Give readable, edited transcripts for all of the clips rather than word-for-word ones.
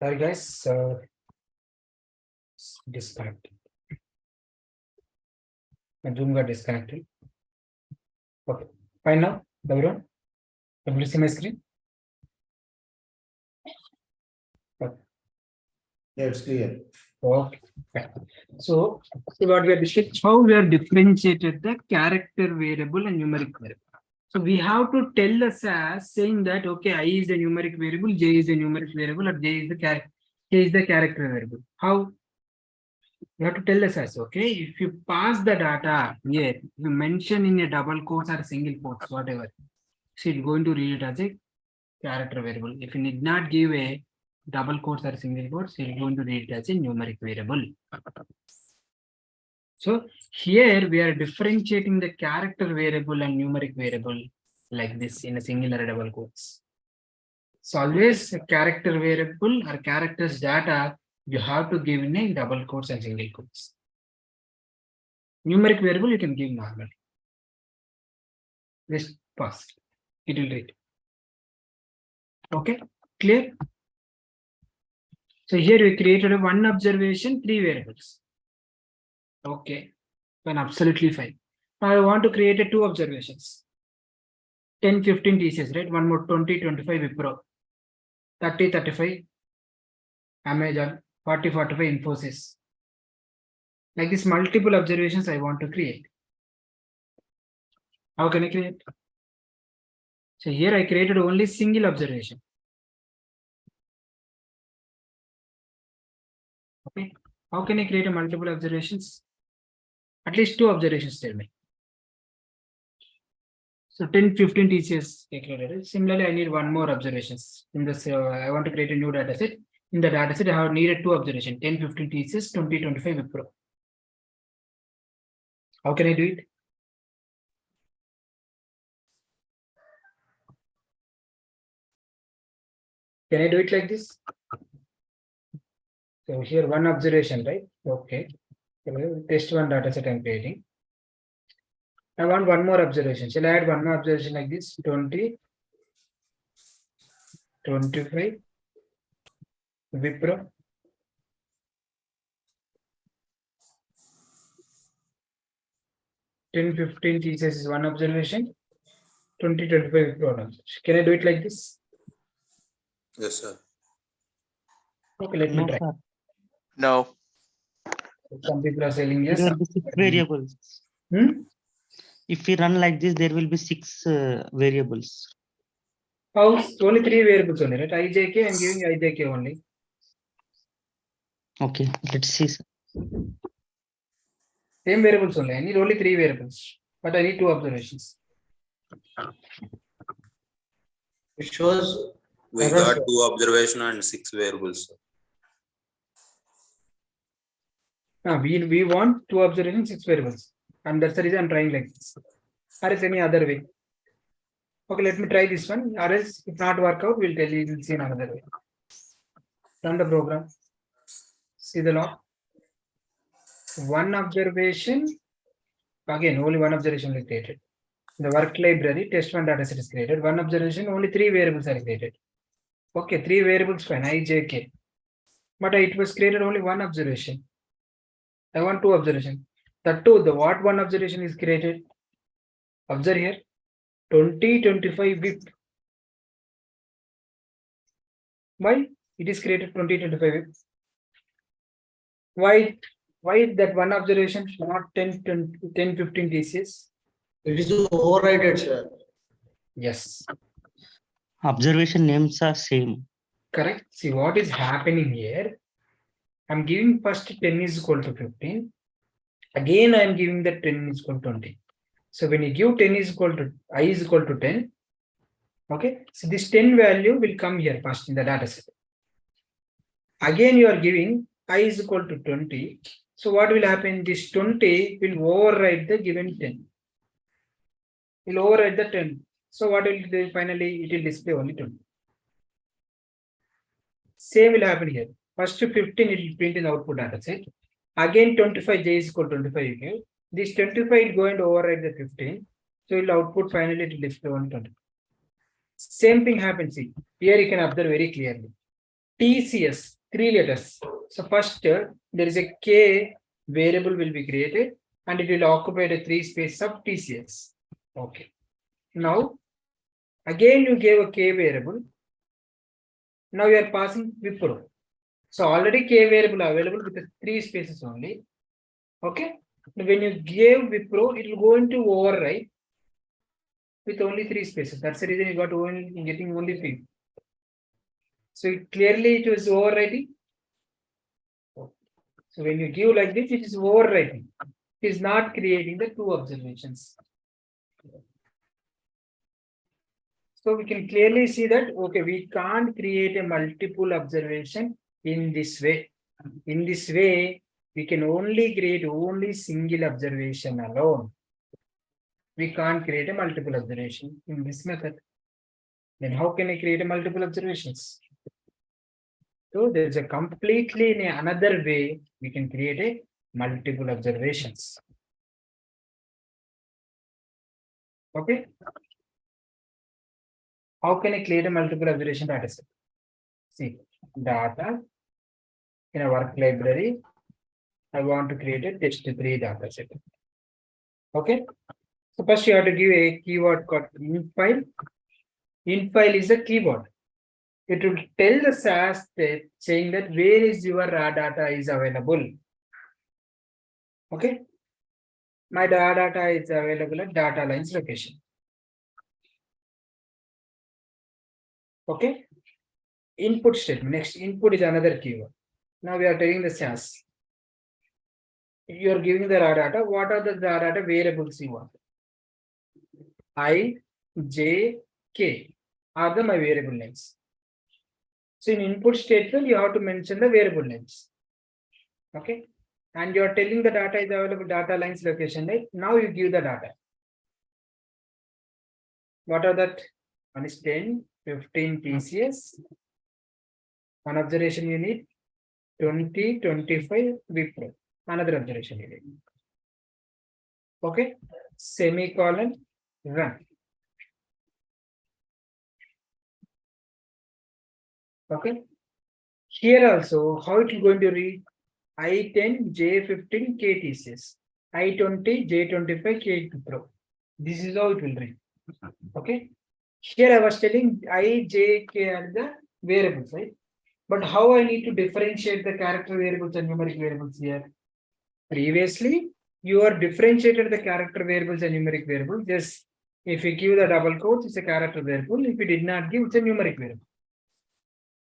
Sorry guys, disconnected. My Zoom got disconnected. Okay, fine now, everyone. Can you see my screen? Okay. Yeah, it's clear. Okay. Fine. So, see what we are discussing, how we are differentiated the character variable and numeric variable. So we have to tell us as saying that okay, I is a numeric variable, j is a numeric variable, or j is the character variable. How? You have to tell us as okay. If you pass the data here, you mention in a double quotes or single quotes, whatever. So it's going to read it as a character variable. If you did not give a double quotes or single quotes, it's going to read it as a numeric variable. So here we are differentiating the character variable and numeric variable like this in a single or double quotes. So always a character variable or characters data you have to give in a double quotes and single quotes. Numeric variable you can give normally. Just pass. It will read. Okay, clear? So here we created a one observation, 3 variables. Okay, then absolutely fine. Now I want to create a 2 observations. 10, 15 TCS, right? One more 20, 25 Wipro. 30, 35 Amazon, 40, 45 Infosys. Like this multiple observations I want to create. How can I create? So here I created only single observation. Okay. How can I create a multiple observations? At least 2 observations, tell me. So 10, 15 TCS created. Similarly, I need one more observations. In this, I want to create a new data set. In the data set, I have needed 2 observations, 10, 15 TCS, 20, 25 Wipro. How can I do it? Can I do it like this? So here one observation, right? Okay. Test one data set I'm creating. I want one more observation. Shall I add one more observation like this? 20, 25 Wipro. Ten, 15 TCS is one observation. 20, 25 Wipro one observation. Can I do it like this? Yes, sir. Okay, let me try. Sir. No. Some people are saying yes. There will be 6 variables. If we run like this, there will be 6 variables. How? Only 3 variables only, right? IJK, I'm giving IJK only. Okay, let's see. Sir. Same variables only. I need only 3 variables, but I need 2 observations. It shows We Error got show. 2 observation and 6 variables. We want 2 observations, 6 variables. And that's the reason I'm trying like this. Or is any other way? Okay, let me try this one. Or else, if not work out, we'll tell you, we'll see another way. Run the program. See the log. One observation. Again, only one observation is created. In the work library, test one data set is created. One observation, only 3 variables are created. Okay, 3 variables fine, I, J, K. But it was created only one observation. I want 2 observations. That too, the what one observation is created? Observe here. 20, 25 BIP. Why? It is created 20, 25 BIP. Why that one observation, not 10, 15 TCS? it is overridden, sir. Yes. Observation names are same. Correct. See what is happening here. I'm giving first 10 is equal to 15. Again, I'm giving that 10 is equal to 20. So when you give 10 is equal to I is equal to 10. Okay. So this 10 value will come here first in the data set. Again, you are giving I is equal to 20. So what will happen? This 20 will override the given 10. Will override the 10. So what will do? Finally, it will display only 20. Same will happen here. First 15 it will print in the output data set. Again 25 j is equal to 25 you give. This 25 is going to override the 15. So it will output finally it will display only 20. Same thing happens. See, here you can observe very clearly. TCS, 3 letters. So first there is a K variable will be created and it will occupy the 3 spaces of TCS. Okay. Now, again you gave a K variable. Now you are passing Wipro. So already K variable available with the 3 spaces only. Okay. When you gave Wipro, it will go into override with only 3 spaces. That's the reason you got only getting only 3. So clearly it was overriding. So when you give like this, it is overriding. It is not creating the 2 observations. So we can clearly see that, okay, we can't create a multiple observation in this way. In this way, we can only create only single observation alone. We can't create a multiple observation in this method. Then how can I create a multiple observations? So there is a completely in another way we can create a multiple observations. Okay. How can I create a multiple observation data set? See, data in a work library. I want to create a test3 data set. Okay. So first you have to give a keyword called infile. Infile is a keyword. It will tell the SAS that saying that where is your raw data is available. Okay. My raw data is available at data lines location. Okay. Input statement. Next, input is another keyword. Now we are telling the SAS. You are giving the raw data. What are the raw data variables you want? I, J, K are the my variable names. So in input statement, you have to mention the variable names. Okay. And you are telling the data is available data lines location, right? Now you give the data. What are that? One is 10, 15 TCS. One observation unit, 20, 25 Wipro. Another observation unit. Okay. Semicolon, run. Okay. Here also, how it is going to read? I10, J15, K TCS. I20, J25, K Wipro. This is how it will read. Okay. Here I was telling I, J, K are the variables, right? But how I need to differentiate the character variables and numeric variables here? Previously, you are differentiated the character variables and numeric variables. Just if you give the double quotes, it's a character variable. If you did not give, it's a numeric variable.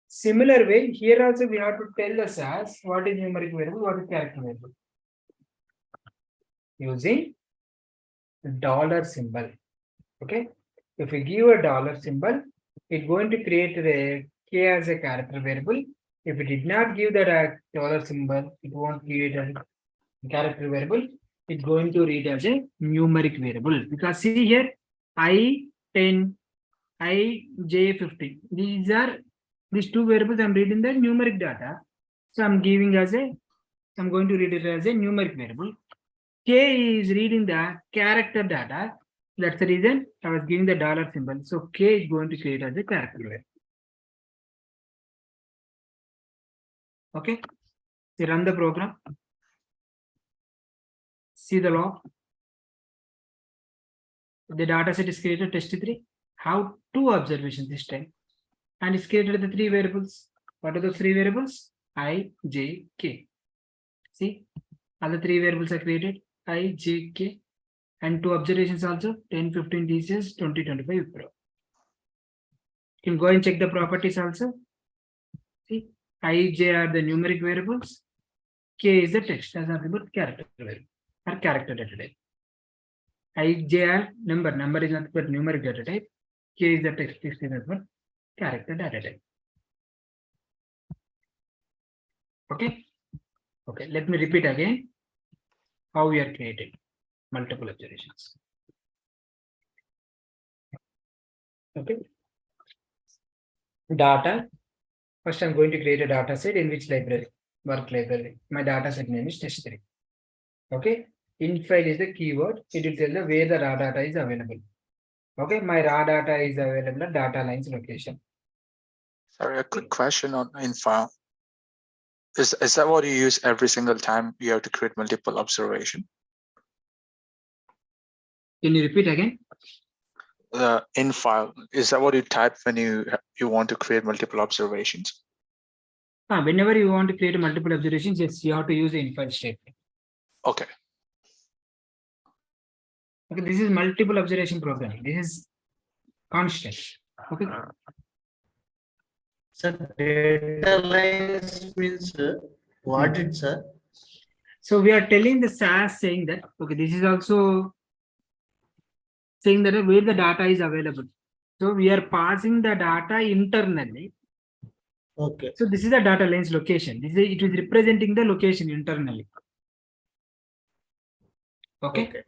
Similar way, here also we have to tell the SAS what is numeric variable, what is character variable. Using dollar symbol. Okay. If we give a dollar symbol, it's going to create a K as a character variable. If we did not give that dollar symbol, it won't create a character variable. It's going to read as a numeric variable. Because see here, I10, IJ50. These 2 variables I'm reading the numeric data. So I'm going to read it as a numeric variable. K is reading the character data. That's the reason I was giving the dollar symbol. So K is going to create as a character variable. Okay. So run the program. See the log. The data set is created test3. How 2 observations this time. And it's created the 3 variables. What are the 3 variables? I, J, K. See, all the 3 variables are created. I, J, K. And 2 observations also 10, 15 TCS, 20, 25 Wipro. You can go and check the properties also. See, I, J are the numeric variables. K is the text as nothing but character variable or character data type. I, J are number is nothing but numeric data type. K is the text is nothing but character data type. Okay. Okay. Let me repeat again how we are creating multiple observations. Okay. Data. First, I'm going to create a data set in which library? Work library. My data set name is test3. Okay. Infile is the keyword. It will tell the where the raw data is available. Okay. My raw data is available at data lines location. Sorry, a quick question on infile. Is that what you use every single time you have to create multiple observation? Can you repeat again? The infile, is that what you type when you want to create multiple observations? Whenever you want to create multiple observations, yes, you have to use the infile statement. Okay. Okay, this is multiple observation programming. This is constant. Okay. Sir, data lines means what it, sir? So we are telling the SAS saying that, okay, this is also saying that where the data is available. So we are passing the data internally. Okay. So this is the data lines location. It is representing the location internally. Okay.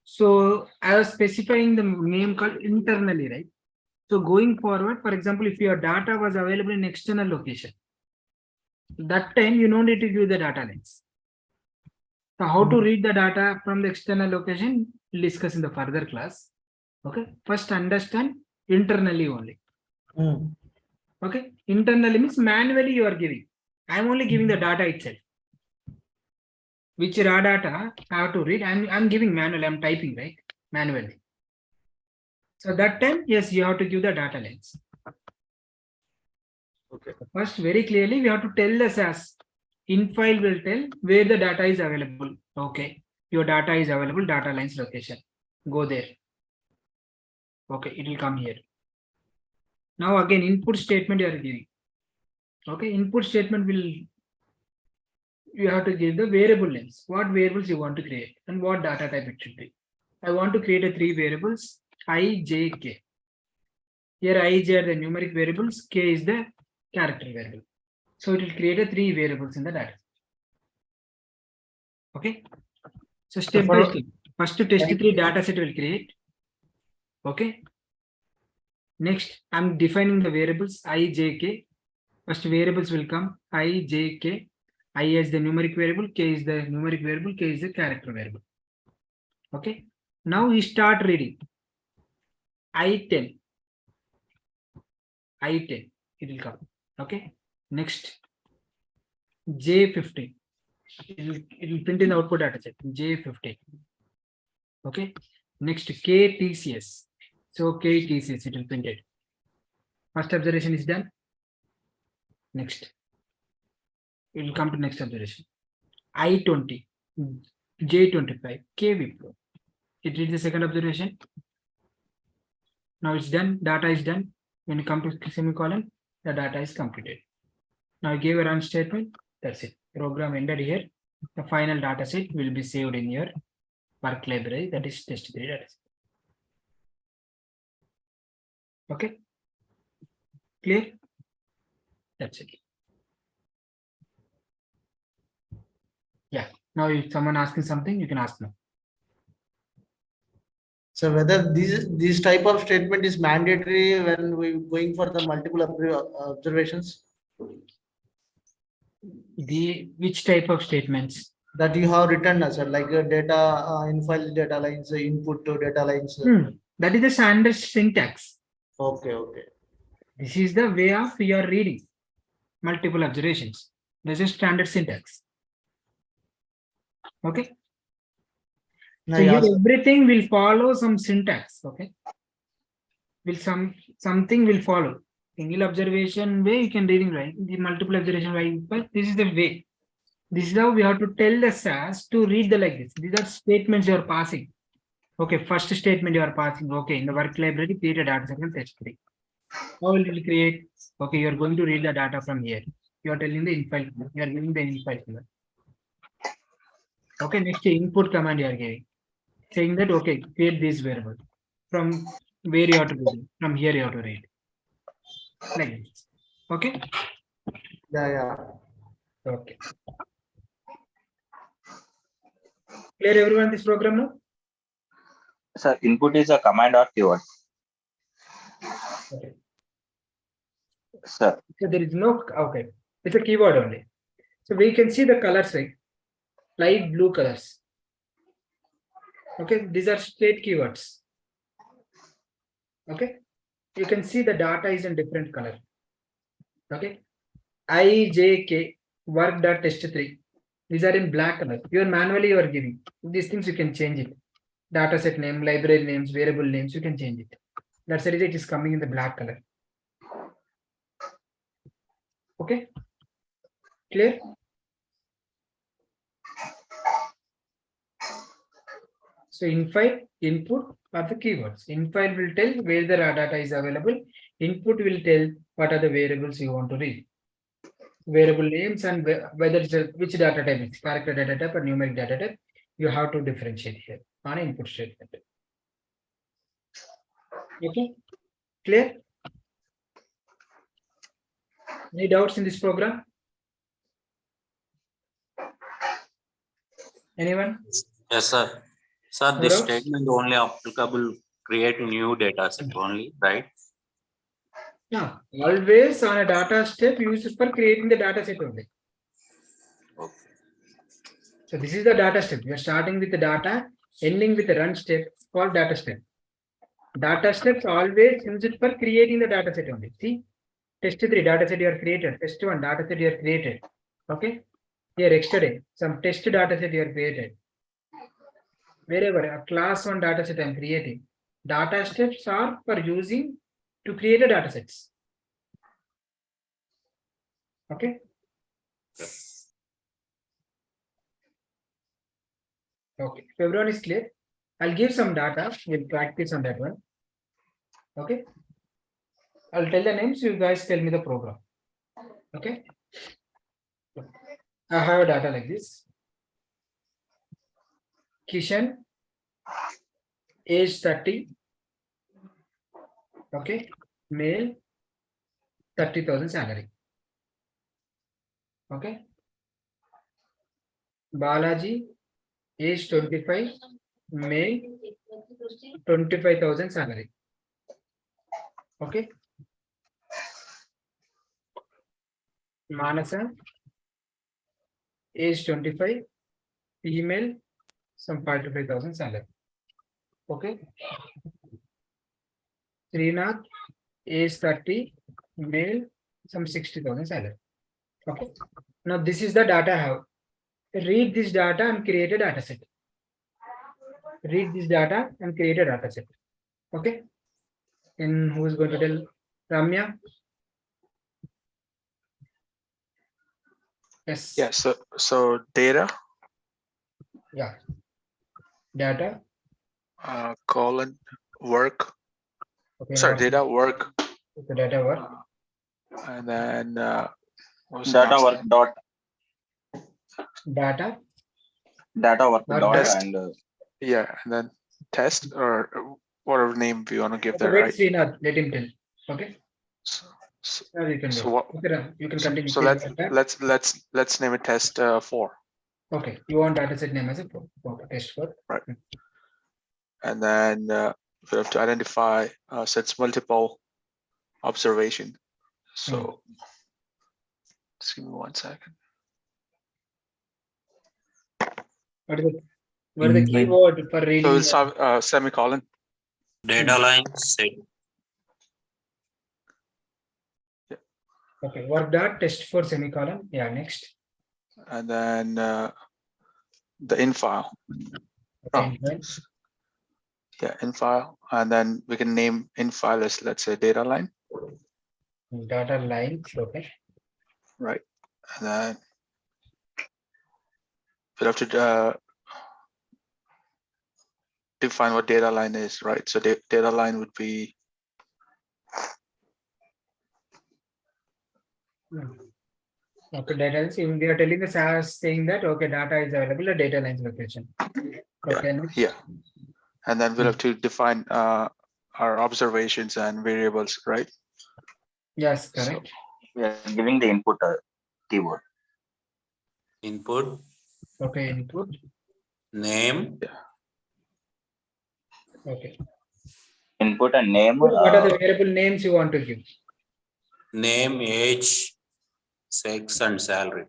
So I was specifying the name called internally, right? So going forward, for example, if your data was available in external location, that time you don't need to give the data lines. So how to read the data from the external location, we'll discuss in the further class. Okay. First understand internally only. Okay. Internally means manually you are giving. I'm only giving the data itself. Which raw data I have to read. I'm giving manually, I'm typing, right? Manually. So that time, yes, you have to give the data lines. Okay. First, very clearly, we have to tell the SAS. Infile will tell where the data is available. Okay. Your data is available, data lines location. Go there. Okay, it will come here. Now again, input statement you are giving. Okay, input statement will, you have to give the variable names. What variables you want to create and what data type it should be. I want to create a 3 variables, I, J, K. Here I, J are the numeric variables, K is the character variable. So it will create a 3 variables in the data. Okay. So step by step. First to test 3 data set will create. Okay. Next, I'm defining the variables I, J, K. First variables will come I, J, K. I is the numeric variable, K is the numeric variable, K is the character variable. Okay. Now we start reading. I10. I10. It will come. Okay. Next. J15. It will print in the output data set. J15. Okay. Next KTCS. So KTCS it will print it. First observation is done. Next. It will come to next observation. I20. J25. KVPRO. It reads the second observation. Now it's done. Data is done. When you come to semicolon, the data is completed. Now I gave a run statement. That's it. Program ended here. The final data set will be saved in your work library. That is test3 data set. Okay. Clear? That's it. Yeah. Now if someone asking something, you can ask now. So whether this type of statement is mandatory when we going for the multiple observations Which type of statements? that you have written, sir, like data infile data lines, input to data lines. That is the standard syntax. Okay. This is the way of your reading multiple observations. This is standard syntax. Okay. No, So yeah, here everything will follow some syntax. Okay. Something will follow. Single observation way you can reading right. The multiple observation way, but this is the way. This is how we have to tell the SAS to read the like this. These are statements you are passing. Okay, first statement you are passing. Okay, in the work library, create a data set and test3. How will you create? Okay, you are going to read the data from here. You are telling the infile. You are giving the infile. Okay, next input command you are giving. Saying that, okay, create this variable. From where you have to read. From here you have to read. Like this. Okay? Yeah. Okay. Clear everyone this program now? Sir, input is a command or keyword. Okay. Sir, So there is no, okay. It's a keyword only. So we can see the colors, right? Light blue colors. Okay, these are state keywords. Okay, you can see the data is in different color. Okay. I, J, K, work dot test 3. These are in black color. You are manually you are giving. These things you can change it. Dataset name, library names, variable names, you can change it. That's the reason it is coming in the black color. Okay. Clear? So in file input are the keywords. In file will tell where the data is available. Input will tell what are the variables you want to read. Variable names and whether it's which data type it's character data type or numeric data type. You have to differentiate here on input statement. Okay, clear? Any doubts in this program? Anyone? Yes, sir. Sir, No this doubts? statement only applicable create new data set only, right? Yeah, always on a data step used for creating the data set only. Okay. So this is the data step. You are starting with the data, ending with the run step called data step. Data steps always used for creating the data set only. See, test 3 data set you are created, test 1 data set you are created. Okay, here yesterday some test data set you are created. Wherever a class 1 data set I am creating, data steps are for using to create a data sets. Okay. Okay, if everyone is clear, I'll give some data. We'll practice on that one. Okay. I'll tell the names. You guys tell me the program. Okay. I have a data like this. Kishan, age 30. Okay. Male, 30,000 salary. Okay. Balaji, age 25. Male, 25,000 salary. Okay. Manasa, age 25. Female, some 45,000 salary. Okay. Srinath, age 30, male, some 60,000 salary. Okay. Now this is the data I have. Read this data and create a data set. Read this data and create a data set. Okay. And who is going to tell? Ramya? Yes. Yeah, so data, Yeah. Data. colon, work, Okay. sorry, what- data, work, The data work. and then, what was the Data last work thing? dot, Data. data work Work dot test. and Yeah, and then test or whatever name we want to give Okay, there, wait, right? Srinath, let him tell. Okay. So, Now you can So do. what- Okay, Ram, you can continue. so let's name it test 4, Okay. You want data set name as a test for. and then we have to identify sets multiple observation. So just give me 1 second. What is the keyword for So reading? we'll start semicolon. Data line set. Okay, work dot test for semicolon. Yeah, next. And then the in file. Okay, Yeah, in file, and then we can name in file as, let's say, data line, data lines. Okay. right? And then we'll have to define what data line is, right? So data line would be Okay, data lines. Even we are telling the SAS saying that okay, data is available at data lines location. Okay. next. yeah. And then we'll have to define our observations and variables, right? Yes, So- correct. we are giving the input keyword. Input, Okay, input. name, Okay. Input and name. What are the variable names you want to give? name, age, sex, and salary.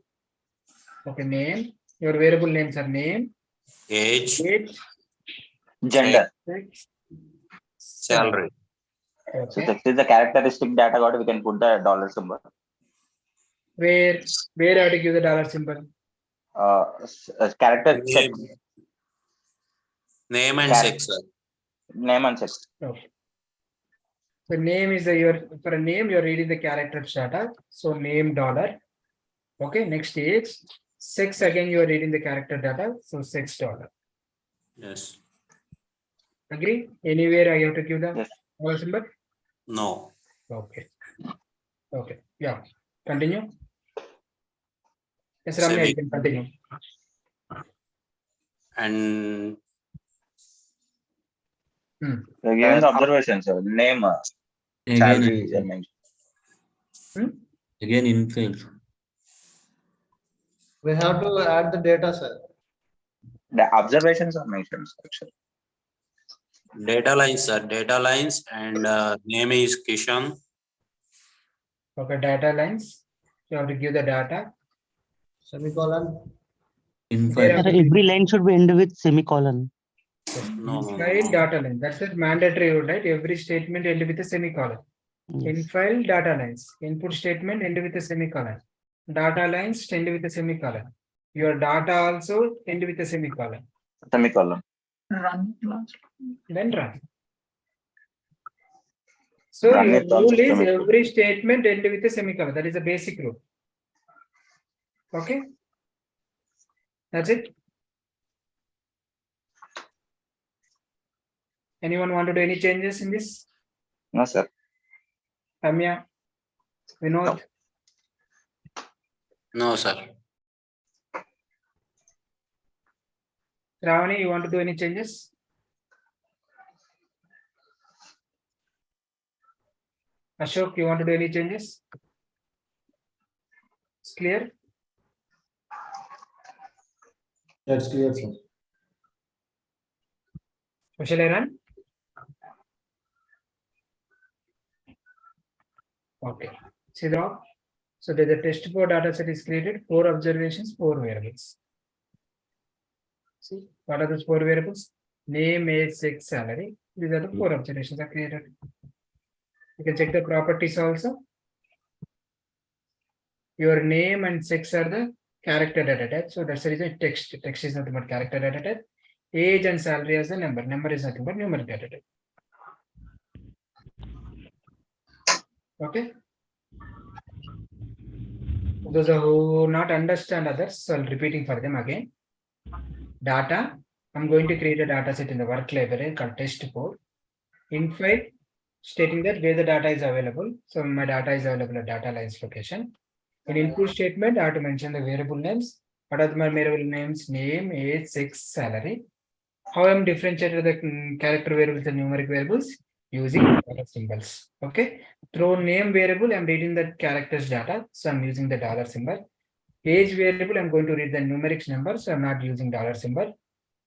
Okay, name. Your variable names are name, Age, age, Gender. sex. salary. So Okay. text is the characteristic data got, we can put the dollar symbol. Where I have to give the dollar symbol? Character check. Name and Cat- sex, sir. Name and sex. Okay. So name is for a name you're reading the character data. So name dollar. Okay. Next is sex, again you are reading the character data. So sex dollar. Yes. Agree? Anywhere I have to give the Yes. dollar symbol? No. Okay. Okay. Yeah. Continue. Yes, Ramya, you can continue. And We're giving the observations. Name, Again, salary, I mentioned. again infill. We have to add the data, sir. The observations are mentioned. Actually. data lines, sir. Data lines and name is Kishan. Okay. Data lines. You have to give the data. Semicolon. Infill. There Sir, every line should be end with semicolon. No, no, File no. data line. That's the mandatory rule, right? Every statement end with a semicolon. Yes. In file data lines. Input statement end with a semicolon. Data lines end with a semicolon. Your data also end with a semicolon. Semicolon. Then run. So Run your with also rule is semicolon. every statement end with a semicolon. That is a basic rule. Okay. That's it. Anyone want to do any changes in this? No, sir. Ramya? Vinod? No, sir. Ravani, you want to do any changes? Ashok, you want to do any changes? It's clear? That's clear, sir. So shall I run? Okay. See the so there's a test 4 data set is created, 4 observations, 4 variables. See, what are those 4 variables? Name, age, sex, salary. These are the 4 observations are created. You can check the properties also. Your name and sex are the character data type. So that's the reason text. Text is nothing but character data type. Age and salary as the number. Number is nothing but numeric data type. Okay. Those who not understand others, so I'm repeating for them again. Data. I'm going to create a data set in the work library called test4. In file, stating that where the data is available. So my data is available at data lines location. In input statement, I have to mention the variable names. What are my variable names? Name, age, sex, salary. How I'm differentiated the character variables and numeric variables using dollar symbols. Okay. Through name variable, I'm reading the characters data. So I'm using the dollar symbol. Age variable, I'm going to read the numerics number. So I'm not using dollar symbol.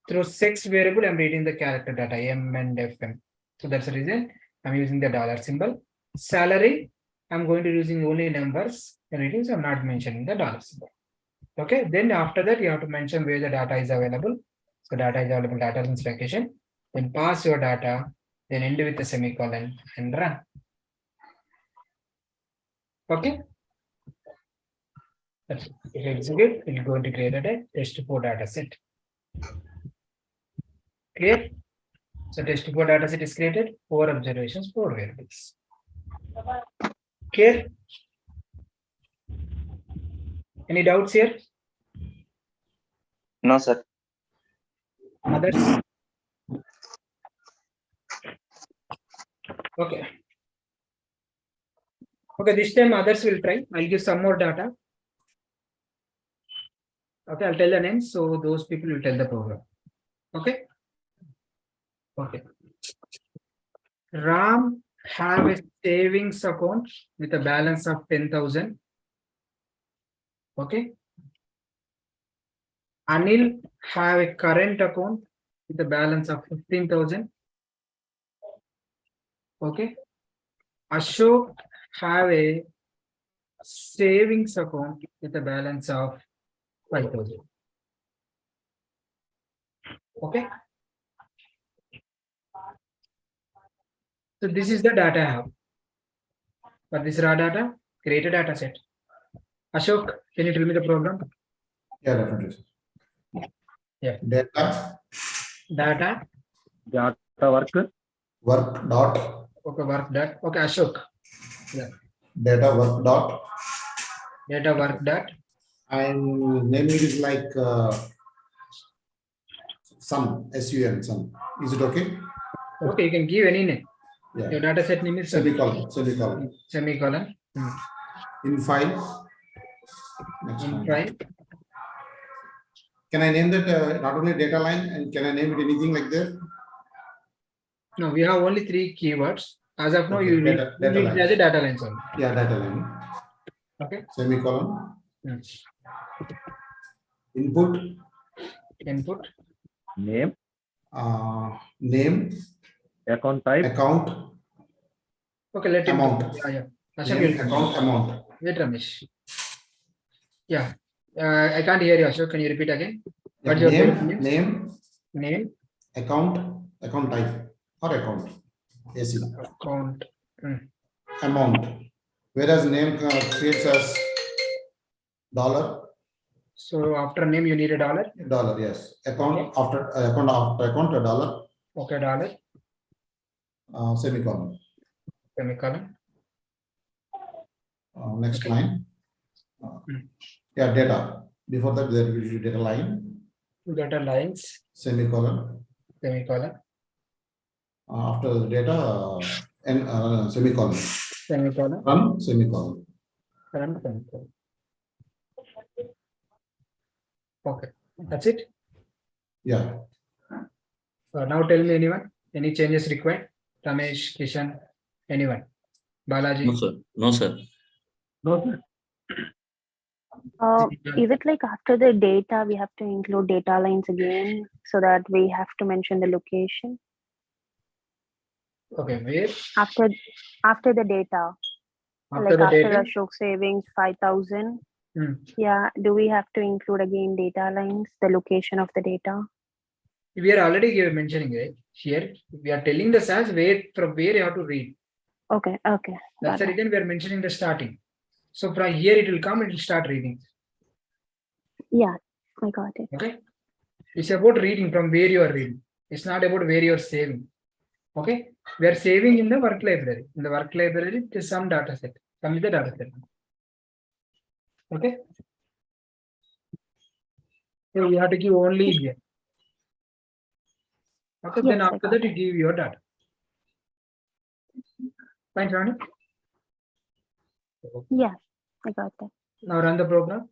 Through sex variable, I'm reading the character data M and FM. So that's the reason I'm using the dollar symbol. Salary, I'm going to using only numbers and reading, so I'm not mentioning the dollar symbol. Okay, then after that, you have to mention where the data is available. So data is available, data lines location. Then pass your data, then end with a semicolon and run. Okay. That's it. If you execute, it will go into create a test4 data set. Clear? So test4 data set is created, 4 observations, 4 variables. Clear? Any doubts here? No, sir. Others? Okay. Okay, this time others will try. I'll give some more data. Okay, I'll tell the names. So those people will tell the program. Okay. Okay. Ram have a savings account with a balance of 10,000. Okay. Anil have a current account with a balance of 15,000. Okay. Ashok have a savings account with a balance of 5,000. Okay. So this is the data I have. For this raw data, create a data set. Ashok, can you tell me the program? Yeah, definitely. Yeah. Data Data. work dot Okay, work that. Okay, Ashok. Yeah. data work dot Data work that. and name it is like sum, SUM sum. Is it okay? Okay, you can give any name. Yeah. Your data set name is Semicolon. semicolon. In file. Next In one. prime. Can I name that not only data line and can I name it anything like that? No, we have only 3 keywords. As of now, Okay, you need data it line. as a data lines only. Yeah, data line. Okay. Semicolon. Hmm. Input. Input. Name. Account type. Account. Okay, let him. Amount. Yeah. Ashok, Name, will- account, amount. Wait, Ramesh. Yeah. I can't hear you, Ashok. Can you repeat again? Yeah, What's your name, name, account type or account. AC. account, Amount. Whereas name creates as dollar. so after name you need a dollar. Dollar, yes. Account after account a dollar. Okay, dollar, Semicolon. semicolon. Next Okay. line. Yeah, data. Before that, there will be data line. Data lines, Semicolon. semicolon, After the data, and semicolon. semicolon, Run semicolon. and semicolon. Okay, that's it. Yeah. Now tell me anyone, any changes required? Ramesh, Kishan, anyone? Balaji? No, sir. No, sir. No, sir. Is it like after the data, we have to include data lines again so that we have to mention the location Okay, where? after the data? After Like the after data? Ashok savings 5,000. Hmm. Yeah, do we have to include again data lines, the location of the data? We are already mentioning it here. We are telling the SAS where from where you have to read. Okay, okay. That's the got it. reason we are mentioning the starting. So from here it will come, it will start reading. Yeah, I got it. Okay. It's about reading from where you are reading. It's not about where you are saving. Okay. We are saving in the work library. In the work library, there's some data set. Some is the data set. Okay. So you have to give only here. Okay. Yes, Then I after got that, you give your data. Fine, Ronnie? Yeah, I got that. Now run the program.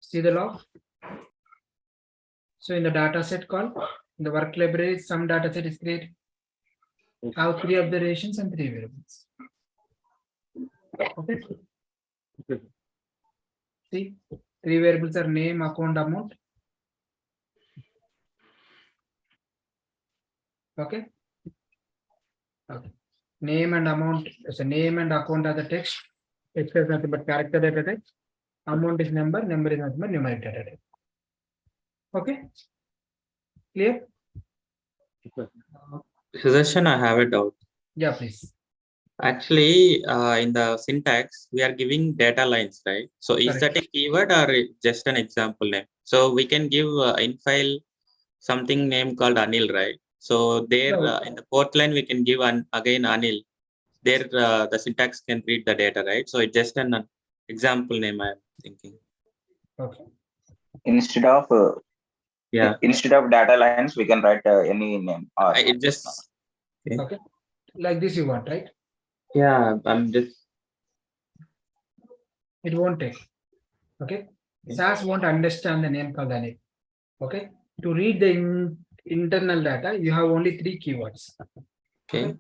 See the log. So in the data set call, in the work library, some data set is created. Have 3 observations and 3 variables. Okay. See, 3 variables are name, account, amount. Okay. Okay. Name and amount. So name and account are the text. Text is nothing but character data type. Amount is number, number is nothing but numeric data type. Okay. Clear? Sudarshan, I have a doubt. Yeah, please. Actually, in the syntax, we are giving data lines, right? So is Correct. that a keyword or just an example name? So we can give in file something name called Anil, right? So there No. in the port line, we can give again Anil. There the syntax can read the data, right? So it's just an example name I'm thinking. Okay. Instead of Yeah, instead of data lines, we can write any name. Or it just, Okay. Like this you want, right? yeah, I'm just, It won't take. Okay. SAS won't understand the name called Anil. Okay. To read the internal data, you have only 3 keywords. okay.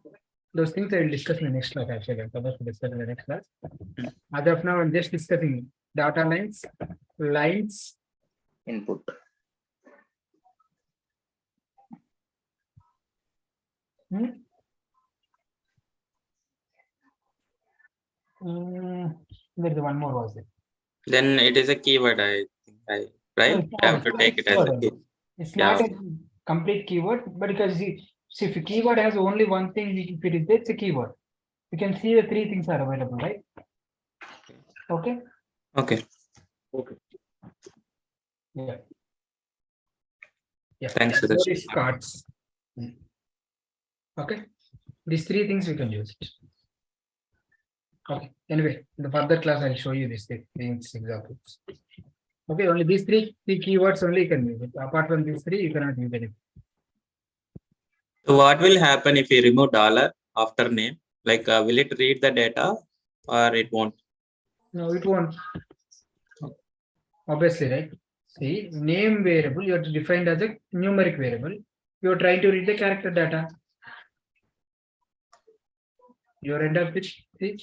Those things I will discuss in the next class. Actually, I'm supposed to discuss in the next class. As of now, I'm just discussing data lines, lines, input. There's one more was there. Then it is a keyword, I think, right? I have to take it as a keyword. It's Yeah. not a complete keyword, but because see, if a keyword has only one thing, if it is it's a keyword. You can see the 3 things are available, right? Okay. Okay, Yeah. Yeah. Thanks, That's Suresh. what is cards. Okay. These three things we can use it. Okay. Anyway, in the further class, I'll show you these things examples. Okay. Only these three keywords only you can use it. Apart from these three, you cannot use anything. So what will happen if you remove dollar after name? Like, will it read the data or it won't? No, it won't. Obviously, right? See, name variable you have to define as a numeric variable. You are trying to read the character data. You end up with see,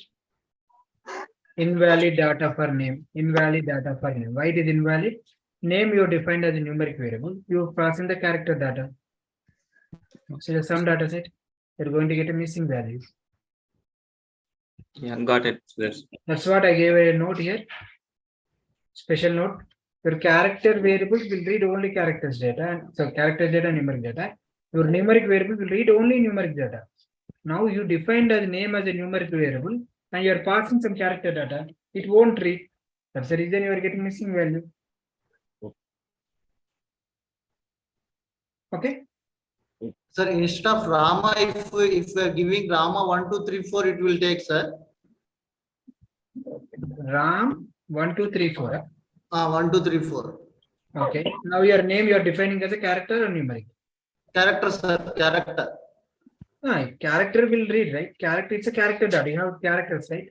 invalid data for name. Invalid data for name. Why it is invalid? Name you defined as a numeric variable. You pass in the character data. So the some data set, you're going to get a missing value. Yeah, got it, Suresh. That's what I gave a note here. Special note. Your character variables will read only characters data. So character data, numeric data. Your numeric variable will read only numeric data. Now you defined as name as a numeric variable and you are passing some character data. It won't read. That's the reason you are getting missing value. Okay. Sir, instead of Rama, if we are giving Rama 1, 2, 3, 4, it will take, sir. Ram 1, 2, 3, 4. 1, 2, 3, 4. Okay. Now your name you are defining as a character or numeric. Character, sir. Character. Character will read, right? Character, it's a character data. You have characters, right?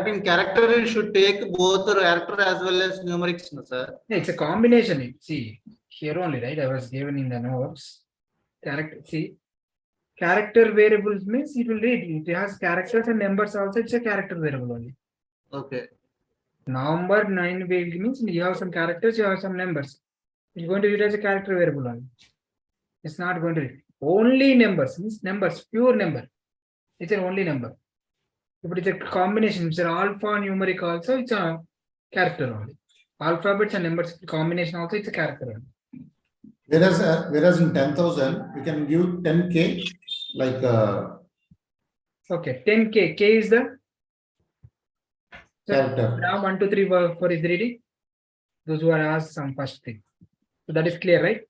In character, it should take both character as well as numerics, no, sir. It's a combination. See, here only, right? I was given in the notes. Character, see, character variables means it will read. It has characters and numbers also. It's a character variable only. Okay. Number 9 means you have some characters, you have some numbers. It's going to read as a character variable only. It's not going to read. Only numbers means numbers, pure number. It's an only number. If it is a combination, it's an alpha numeric also, it's a character only. Alphabets and numbers combination also, it's a character only. Whereas in 10,000, we can give 10K, like Okay, 10K. K is the character. now 1, 2, 3, 4 is reading. Those who are asked some first thing. So that is clear, right?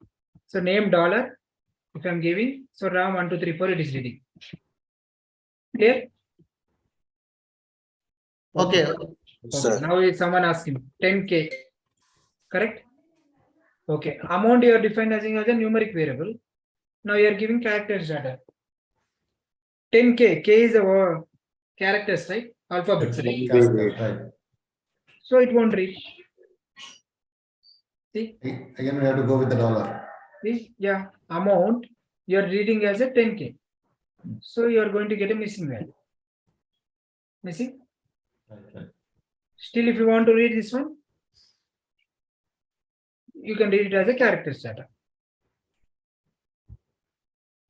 So name dollar. If I'm giving, so RAM 1, 2, 3, 4, it is reading. Clear? Okay. Sir. Now is someone asking 10K. Correct? Okay. Amount you are defined as a numeric variable. Now you are giving characters data. 10K. K is the characters, right? Alphabets, right? Right. So it won't read. See? Again, we have to go with the dollar. See? Yeah. Amount you are reading as a 10K. So you are going to get a missing value. Missing? Right. Still, if you want to read this one, you can read it as a characters data.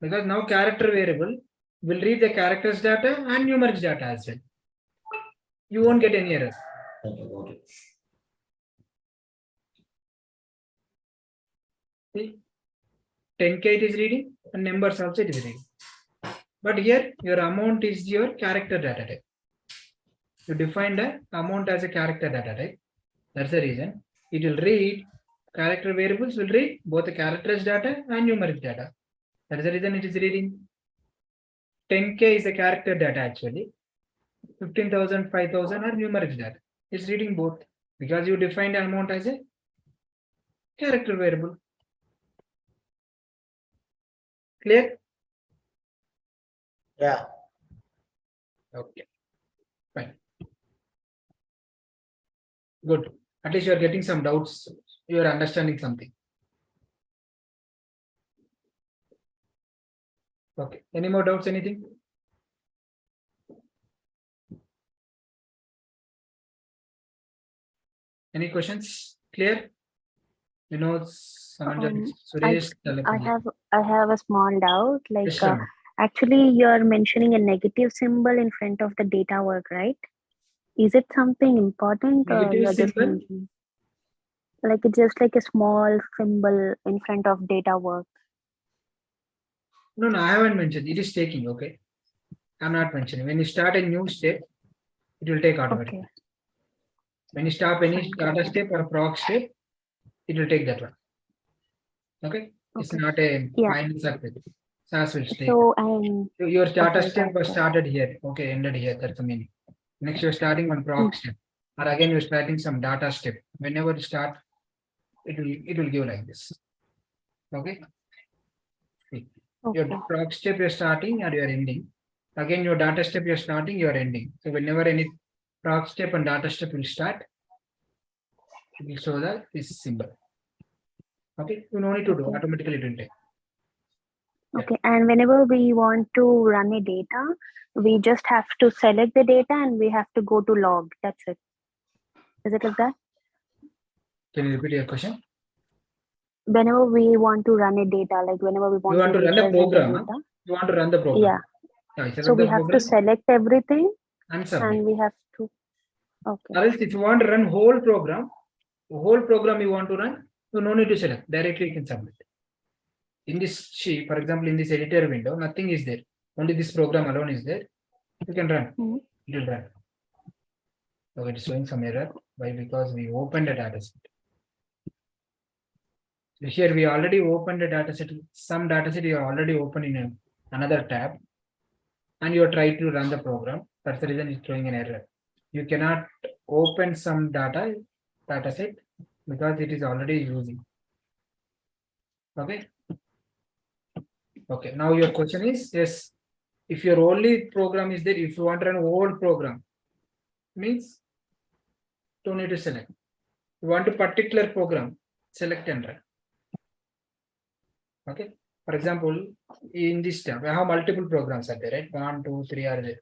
Because now character variable will read the characters data and numeric data as well. You won't get any error. Got it. See? 10K it is reading and numbers also it is reading. But here your amount is your character data type. You define the amount as a character data type. That's the reason. It will read, character variables will read both the characters data and numeric data. That is the reason it is reading. 10K is a character data actually. 15,000, 5,000 are numeric data. It's reading both because you define the amount as a character variable. Clear? Yeah. Okay. Fine. Good. At least you are getting some doubts. You are understanding something. Okay. Any more doubts? Anything? Any questions? Clear? You know, Suresh. I have a small doubt. Like Yes, sure. actually, you're mentioning a negative symbol in front of the data work, right? Is it something important or Negative you're just symbol? mentioning? Like it's just like a small symbol in front of data work. No, I haven't mentioned. It is taking. Okay. I'm not mentioning. When you start a new step, It will take automatically. Okay. When you stop any data step or proc step, it will take that one. Okay, it's Okay. not a Yeah. final circuit. SAS will take. So and Your data okay, step was got it. started here. Okay, ended here. That's the meaning. Next, you're starting one proc step, or again you're starting some data step. Whenever you start, it will give like this. Okay. Your Okay. proc step you're starting or you're ending. Again, your data step you're starting, you're ending. So whenever any proc step and data step will start, it will show that this symbol. Okay, you no need to do, Okay. automatically it will take. Okay. And whenever we want to run a data, we just have to select the data and we have to go to log. That's it. Is it like that? Can you repeat your question? Whenever we want to run a data, like whenever we You want to run a represent program, the huh? data, You want to run the program. yeah. Yeah, So we have to select everything and submit. and we have to. Okay. Or else if you want to run whole program you want to run, you no need to select, directly you can submit. In this sheet, for example, in this editor window, nothing is there. Only this program alone is there. You can run. Mhm. It will run. So it is showing some error. Why? Because we opened a data set. So here we already opened a data set. Some data set you are already open in another tab. And you are trying to run the program. That's the reason it's showing an error. You cannot open some data set because it is already using. Okay. Okay. Now your question is, yes, if your only program is there, if you want to run whole program, means don't need to select. You want a particular program, select and run. Okay. For example, in this tab, I have multiple programs are there, right? 1, 2, 3 are there.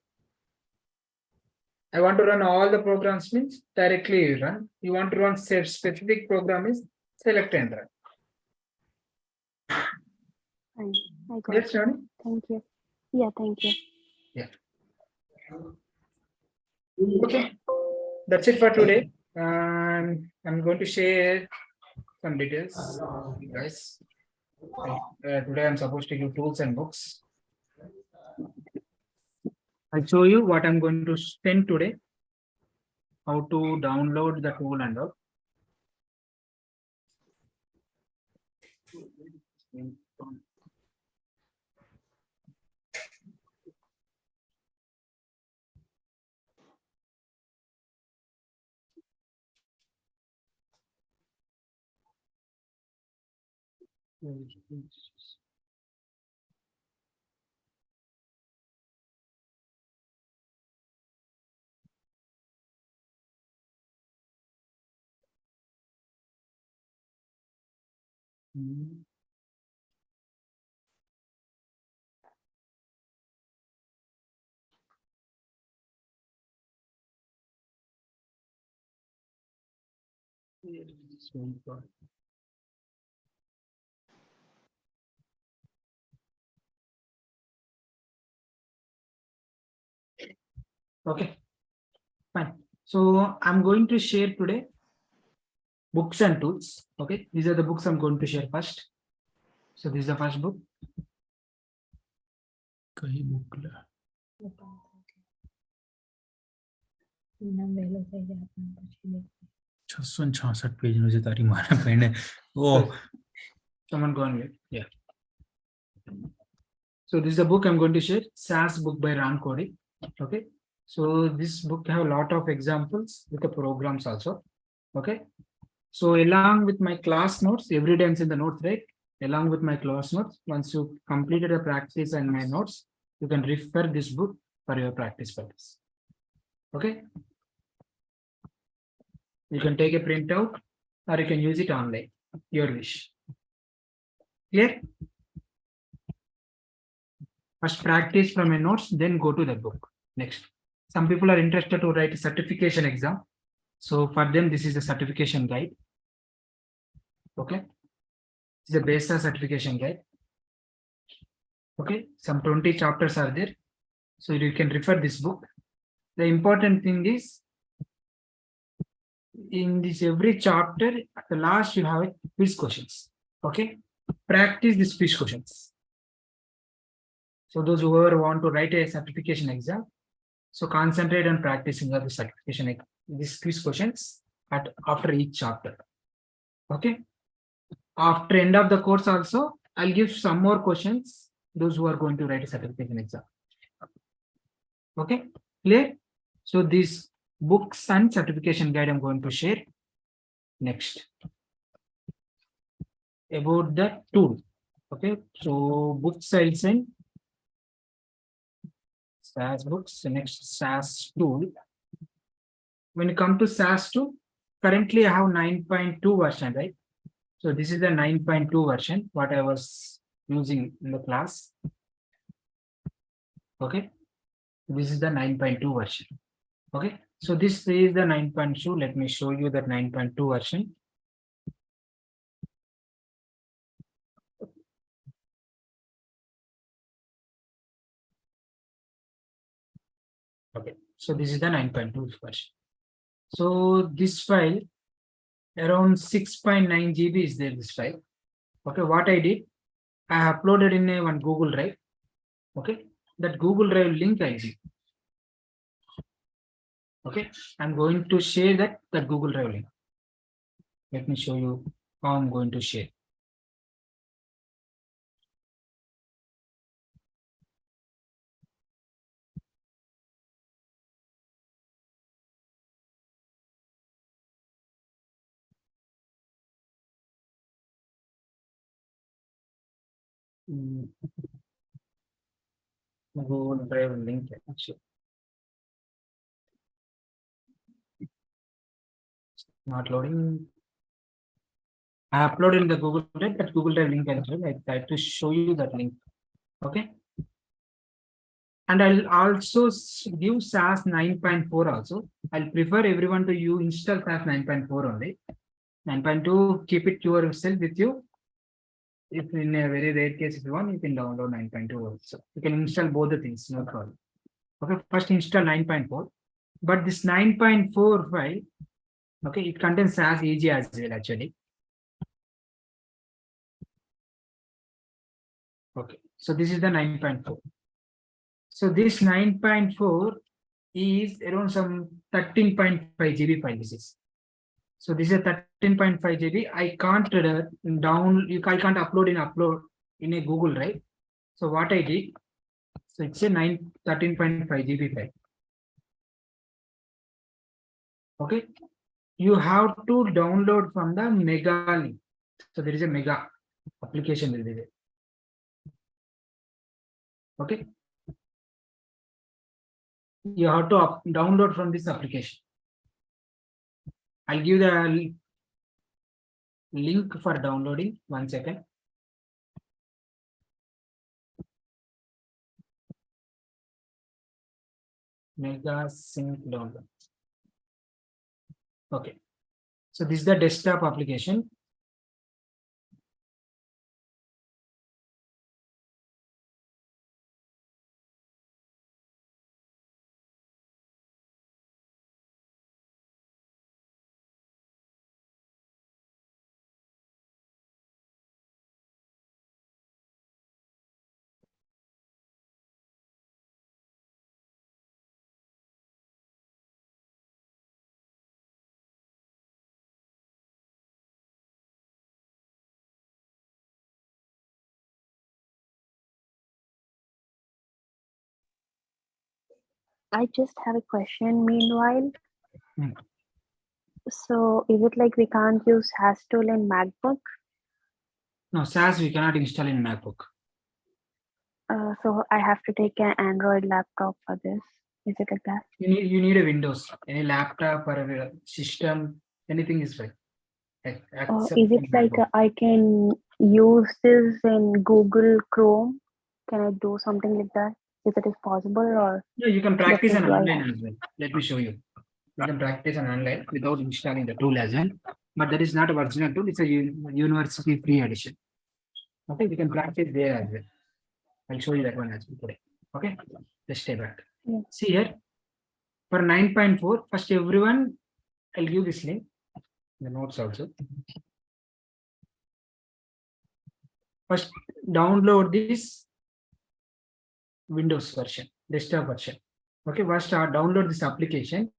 I want to run all the programs means directly you run. You want to run specific program is select and run. Fine. I got Yes, it. Shravani? Thank you. Yeah, thank you. Yeah. Okay. That's it for today. I'm going to share some details, guys. Today I'm supposed to give tools and books. I'll show you what I'm going to send today. How to download the tool and all. Okay, fine. So I'm going to share today books and tools. Okay, these are the books I'm going to share first. So this is the first book. Page में से तारी मारा पहने oh someone go on mute. Yeah, so this is the book I'm going to share, SAS book by Ram Cody. Okay, so this book have a lot of examples with the programs also. Okay, so along with my class notes, every day I'm in the notes, right? Along with my class notes, once you completed the practice and my notes, you can refer this book for your practice purpose. Okay, you can take a printout or you can use it online, your wish. Clear? First practice from your notes, then go to the book. Next, some people are interested to write a certification exam. So for them, this is the certification guide. Okay, it's a BESA certification guide. Okay, some 20 chapters are there. So you can refer this book. The important thing is, in this every chapter, at the last you have quiz questions. Okay, practice these quiz questions. So those who ever want to write a certification exam, So concentrate on practicing of the certification, like these quiz questions after each chapter. Okay. After end of the course also, I'll give some more questions, those who are going to write a certification exam. Okay, clear? So these books and certification guide I'm going to share next. About the tool. Okay, so books I'll send. SAS books, next SAS tool. When you come to SAS tool, currently I have 9.2 version, right? So this is the 9.2 version, what I was using in the class. Okay, this is the 9.2 version. Okay, so this is the 9.2. Let me show you that 9.2 version. Okay, so this is the 9.2 version. So this file around 6.9 GB is there, this file. Okay, what I did, I uploaded in one Google Drive. Okay, that Google Drive link I did. Okay, I'm going to share that Google Drive link. Let me show you how I'm going to share. Google Drive link. Actually. Not loading. I uploaded in the Google Drive, that Google Drive link as well. I tried to show you that link. Okay. And I'll also give SAS 9.4 also. I'll prefer everyone to you install SAS 9.4 only. 9.2, keep it yourself with you. If in a very rare case, if you want, you can download 9.2 also. You can install both the things, no problem. Okay, first install 9.4. But this 9.4 file, okay, it contains SAS EG as well, actually. Okay, so this is the 9.4. So this 9.4 is around some 13.5 GB file. This is. So this is a 13.5 GB. I can't I can't upload in a Google Drive. So what I did, so it's a 13.5 GB file. Okay, you have to download from the Mega link. So there is a Mega application will be there. Okay, you have to download from this application. I'll give the link for downloading. 1 second. Mega Sync download. Okay, so this is the desktop application. I just have a question meanwhile. Hmm. So is it like we can't use SAS tool in MacBook? No, SAS we cannot install in MacBook. So I have to take an Android laptop for this. Is it like that? You need a Windows, any laptop or a system, anything is fine. Is it like I can use this in Google Chrome? Can I do something like that? If it is possible, or Yeah, you can practice on definitely I online as well. Let me show you. You can practice on online without installing the tool as well. But that is not a original tool, it's a university free edition. Okay, you can practice there as well. I'll show you that one as well today. Okay, just stay back. Yeah. See here, for 9.4, first everyone, I'll give this link, the notes also. First, download this Windows version, desktop version. Okay, first download this application.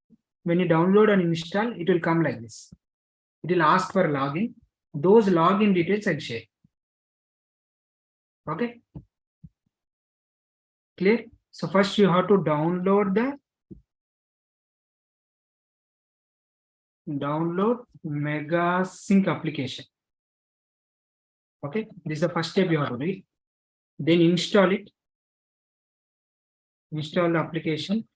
When you download and install, it will come like this. It will ask for login. Those login details I'll share. Okay. Clear? So first you have to download Mega Sync application. Okay, this is the first step you have to do it. Then install it. Install the application.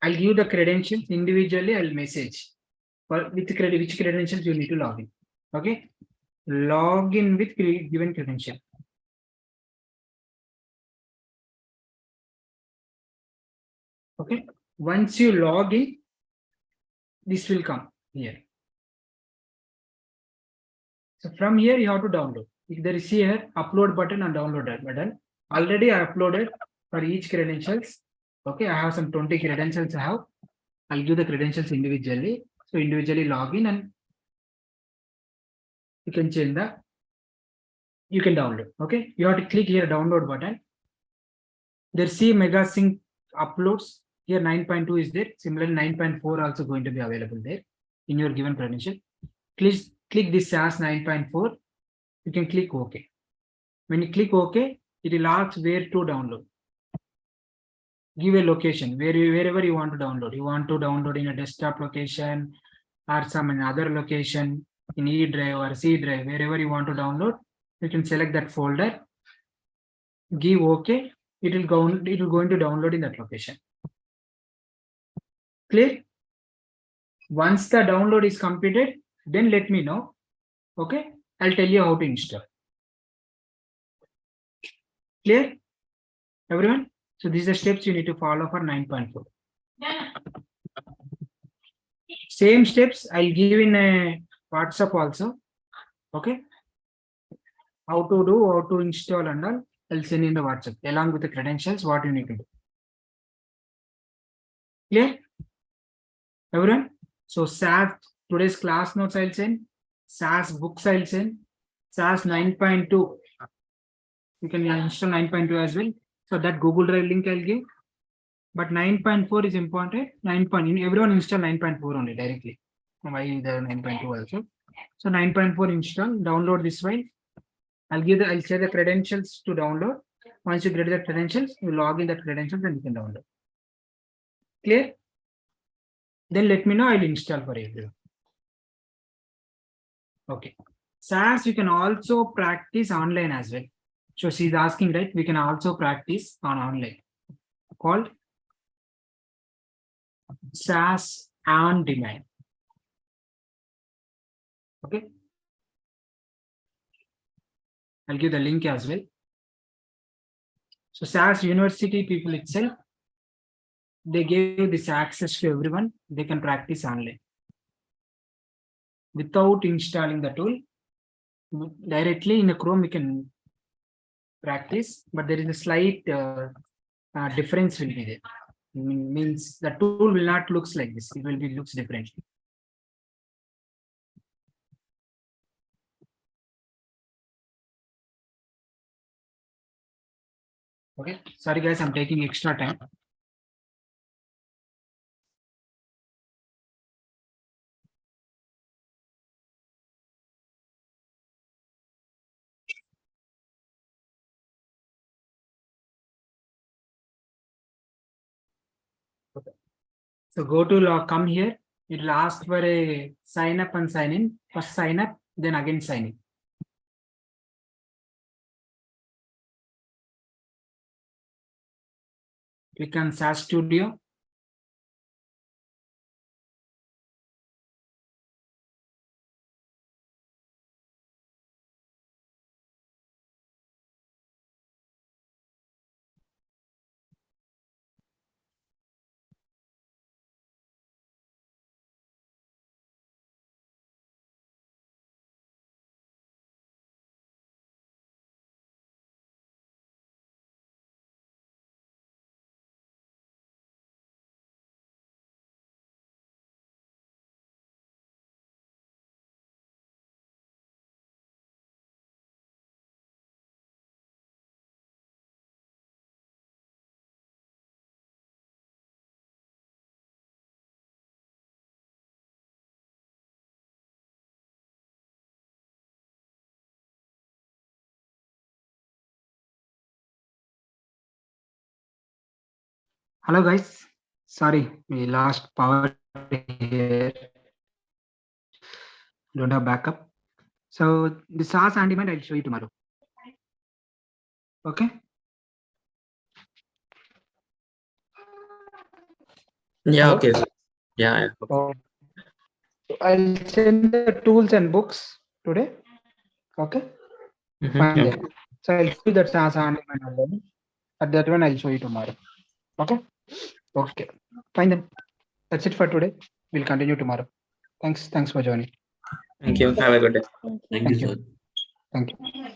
I'll give the credentials individually. I'll message for which credentials you need to log in. Okay, log in with given credential. Okay, once you log in, this will come here. So from here you have to download. If there is here upload button and download button. Already I uploaded for each credentials. Okay, I have some 20 credentials I have. I'll give the credentials individually. So individually log in and you can change you can download. Okay, you have to click here download button. There see Mega Sync uploads. Here 9.2 is there. Similarly 9.4 also going to be available there in your given credential. Please click this SAS 9.4. You can click OK. When you click OK, it will ask where to download. Give a location wherever you want to download. You want to download in a desktop location or some other location in E drive or C drive, wherever you want to download, you can select that folder. Give OK. It will going to download in that location. Clear? Once the download is completed, then let me know. Okay, I'll tell you how to install. Clear? Everyone? So these are steps you need to follow for 9.4. Same steps I'll give in a WhatsApp also. Okay. How to install and all. I'll send in the WhatsApp along with the credentials, what you need to do. Clear? Everyone? So SAS, today's class notes I'll send. SAS books I'll send. SAS 9.2. You can install 9.2 as well. So that Google Drive link I'll give. But 9.4 is important. Everyone install 9.4 only directly. Why the 9.2 also? So 9.4 install, download this file. I'll share the credentials to download. Once you get the credentials, you log in the credentials and you can download. Clear? Then let me know, I'll install for you. Okay. SAS, you can also practice online as well. So she's asking, right? We can also practice online. Called SAS on demand. Okay. I'll give the link as well. So SAS University people itself, they gave this access to everyone. They can practice online without installing the tool. Directly in a Chrome, we can practice, but there is a slight difference will be there. Means the tool will not looks like this. It will be looks different. Okay. Sorry guys, I'm taking extra time. Okay. So go to come here. It will ask for a sign up and sign in. First sign up, then again sign in. Click on SAS Studio. Hello guys, sorry, we lost power here. Don't have backup. So the SAS Andyman I'll show you tomorrow. Okay. Yeah, Hello? okay. Sir. Yeah, yeah. Okay. Oh. I'll send the tools and books today. Okay. Mhm, Fine okay. then. So I'll show you that SAS Andyman alone. At that one I'll show you tomorrow. Okay. Okay. Fine then. That's it for today. We'll continue tomorrow. Thanks for joining. Thank you. Have a good day. Thank you, sir. Thank you.